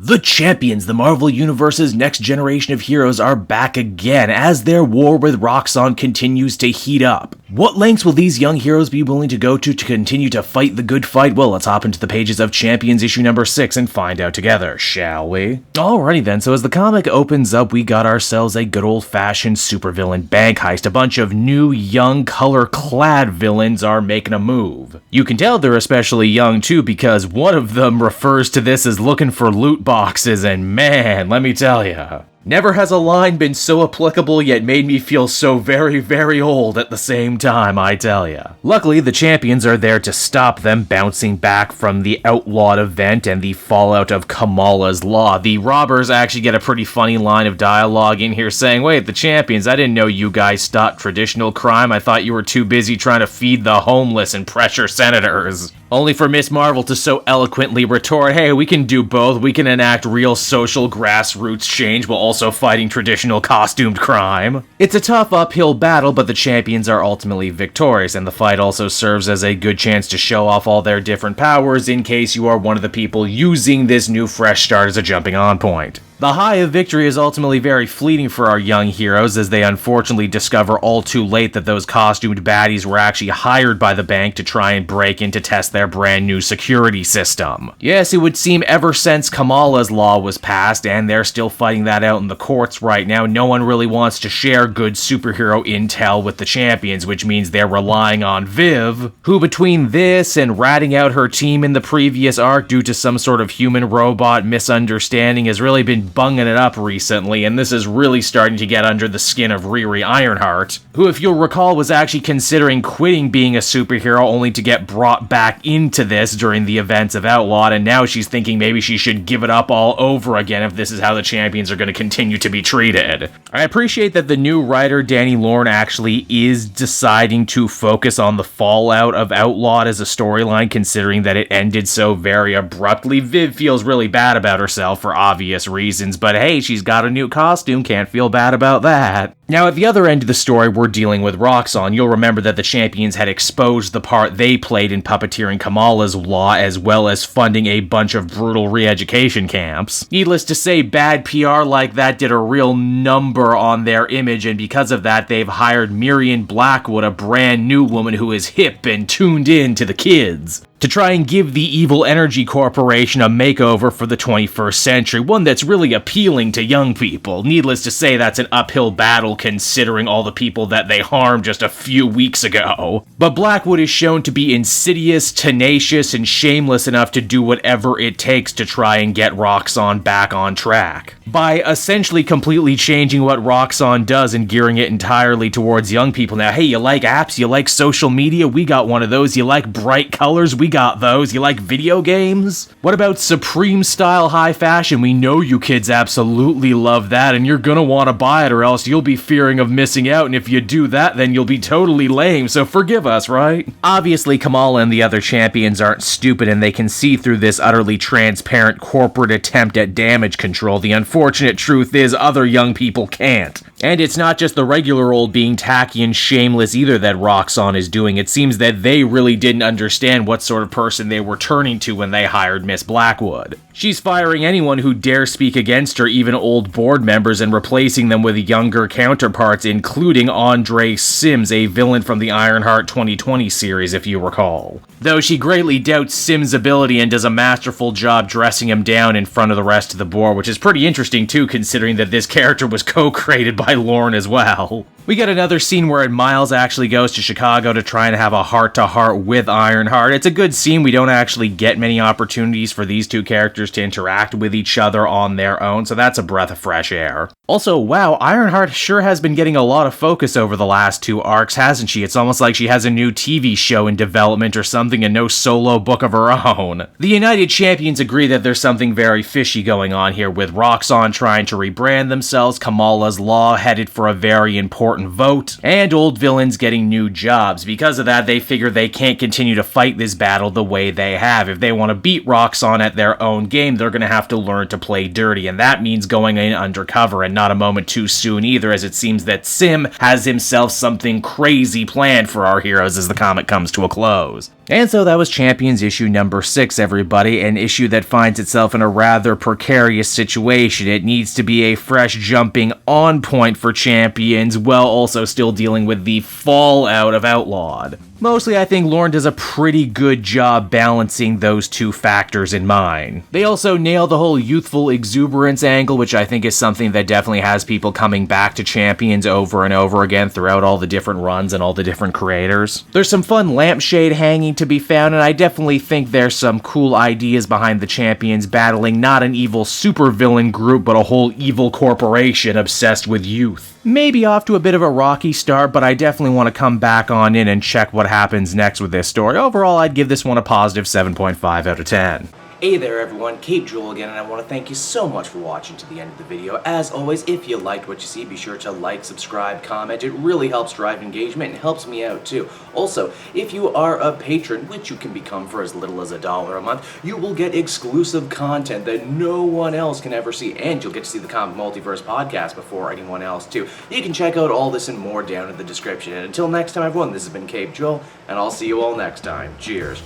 The Champions, the Marvel Universe's next generation of heroes, are back again as their war with Roxxon continues to heat up. What lengths will these young heroes be willing to go to continue to fight the good fight? Well, let's hop into the pages of Champions issue number 6 and find out together, shall we? Alrighty then, so as the comic opens up, we got ourselves a good old-fashioned supervillain bank heist. A bunch of new, young, color-clad villains are making a move. You can tell they're especially young too, because one of them refers to this as looking for loot boxes, and man, let me tell ya. Never has a line been so applicable yet made me feel so very, very old at the same time, I tell ya. Luckily, the Champions are there to stop them bouncing back from the outlawed event and the fallout of Kamala's law. The robbers actually get a pretty funny line of dialogue in here saying, "Wait, the Champions, I didn't know you guys stopped traditional crime. I thought you were too busy trying to feed the homeless and pressure senators." Only for Miss Marvel to so eloquently retort, "Hey, we can do both. We can enact real social grassroots change while also fighting traditional costumed crime." It's a tough uphill battle, but the Champions are ultimately victorious, and the fight also serves as a good chance to show off all their different powers in case you are one of the people using this new fresh start as a jumping on point. The high of victory is ultimately very fleeting for our young heroes as they unfortunately discover all too late that those costumed baddies were actually hired by the bank to try and break in to test their brand new security system. Yes, it would seem ever since Kamala's law was passed, and they're still fighting that out in the courts right now, no one really wants to share good superhero intel with the Champions, which means they're relying on Viv, who between this and ratting out her team in the previous arc due to some sort of human-robot misunderstanding has really been bunging it up recently, and this is really starting to get under the skin of Riri Ironheart, who, if you'll recall, was actually considering quitting being a superhero only to get brought back into this during the events of Outlawed, and now she's thinking maybe she should give it up all over again if this is how the Champions are going to continue to be treated. I appreciate that the new writer, Danny Lorne, actually is deciding to focus on the fallout of Outlawed as a storyline, considering that it ended so very abruptly. Viv feels really bad about herself for obvious reasons, but hey, she's got a new costume, can't feel bad about that. Now, at the other end of the story, we're dealing with Roxxon. You'll remember that the Champions had exposed the part they played in puppeteering Kamala's law, as well as funding a bunch of brutal re-education camps. Needless to say, bad PR like that did a real number on their image, and because of that, they've hired Miriam Blackwood, a brand new woman who is hip and tuned in to the kids, to try and give the Evil Energy Corporation a makeover for the 21st century, one that's really appealing to young people. Needless to say, that's an uphill battle considering all the people that they harmed just a few weeks ago. But Blackwood is shown to be insidious, tenacious, and shameless enough to do whatever it takes to try and get Roxxon back on track, by essentially completely changing what Roxxon does and gearing it entirely towards young people. Now, hey, you like apps? You like social media? We got one of those. You like bright colors? We got those. You like video games? What about Supreme style high fashion? We know you kids absolutely love that, and you're gonna want to buy it or else you'll be fearing of missing out, and if you do that, then you'll be totally lame, so forgive us, right? Obviously, Kamala and the other Champions aren't stupid, and they can see through this utterly transparent corporate attempt at damage control. The unfortunate truth is other young people can't. And it's not just the regular old being tacky and shameless either that Roxxon is doing. It seems that they really didn't understand what sort of person they were turning to when they hired Miss Blackwood. She's firing anyone who dare speak against her, even old board members, and replacing them with younger counterparts, including Andre Sims, a villain from the Ironheart 2020 series, if you recall. Though she greatly doubts Sims' ability and does a masterful job dressing him down in front of the rest of the board, which is pretty interesting too, considering that this character was co-created by Lorne as well. We get another scene where Miles actually goes to Chicago to try and have a heart-to-heart with Ironheart. It's a good scene. We don't actually get many opportunities for these two characters to interact with each other on their own, so that's a breath of fresh air. Also, wow, Ironheart sure has been getting a lot of focus over the last two arcs, hasn't she? It's almost like she has a new TV show in development or something and no solo book of her own. The United Champions agree that there's something very fishy going on here, with Roxxon trying to rebrand themselves, Kamala's law headed for a very important important vote, and old villains getting new jobs. Because of that, they figure they can't continue to fight this battle the way they have. If they want to beat Roxxon at their own game, they're going to have to learn to play dirty, and that means going in undercover, and not a moment too soon either, as it seems that Sim has himself something crazy planned for our heroes as the comic comes to a close. And so that was Champions issue number 6, everybody, an issue that finds itself in a rather precarious situation. It needs to be a fresh jumping on point for Champions, while also still dealing with the fallout of Outlawed. Mostly, I think Lauren does a pretty good job balancing those two factors in mind. They also nail the whole youthful exuberance angle, which I think is something that definitely has people coming back to Champions over and over again throughout all the different runs and all the different creators. There's some fun lampshade hanging to be found, and I definitely think there's some cool ideas behind the Champions battling not an evil supervillain group, but a whole evil corporation obsessed with youth. Maybe off to a bit of a rocky start, but I definitely want to come back on in and check what happens next with this story. Overall, I'd give this one a positive 7.5 out of 10. Hey there everyone, Cape Joel again, and I want to thank you so much for watching to the end of the video. As always, if you liked what you see, be sure to like, subscribe, comment. It really helps drive engagement and helps me out too. Also, if you are a patron, which you can become for as little as $1 a month, you will get exclusive content that no one else can ever see, and you'll get to see the Comic Multiverse podcast before anyone else too. You can check out all this and more down in the description. And until next time everyone, this has been Cape Joel, and I'll see you all next time. Cheers.